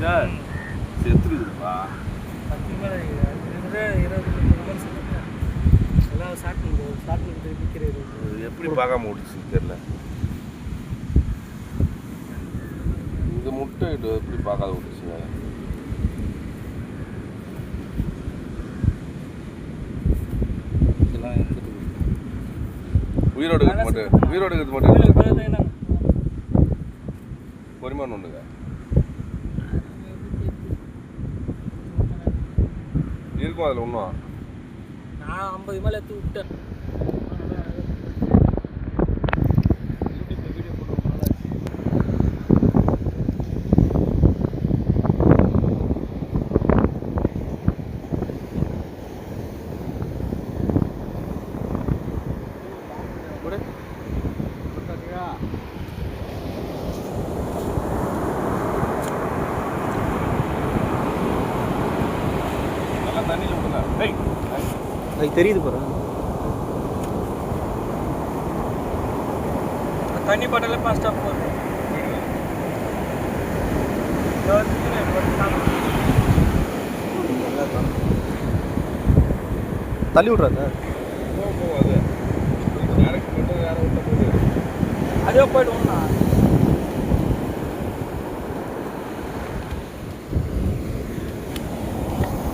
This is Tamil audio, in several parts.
இதா செத்துருக்குதுப்பா. 10 மேலே 20 எல்லாம் சாப்பிட்டு விற்கிறது. எப்படி பார்க்காம ஓடிச்சுன்னு தெரியல. இந்த முட்டை எப்படி பார்க்காத ஓடிச்சுங்க. இதெல்லாம் எடுத்துட்டு உயிரோடு இருக்க மாட்டேன். உயிரோடு இருக்க மாட்டேன். பொறுமையான ஒன்றுங்க இருக்கும் அதில் ஒன்றும். நான் 50 மேலே எடுத்து விட்டேன். தண்ணியில் விடுங்க. அது தெரியுது பாரு. தண்ணி பாட்டில ஃபாஸ்ட்டாக போகுது. தள்ளி விட்றாங்க. போகாது. டேரக்ட் மட்டும் வேற விட்ட போகுது. அதே போய்ட்டு ஒன்றா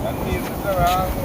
தண்ணி இருந்தால்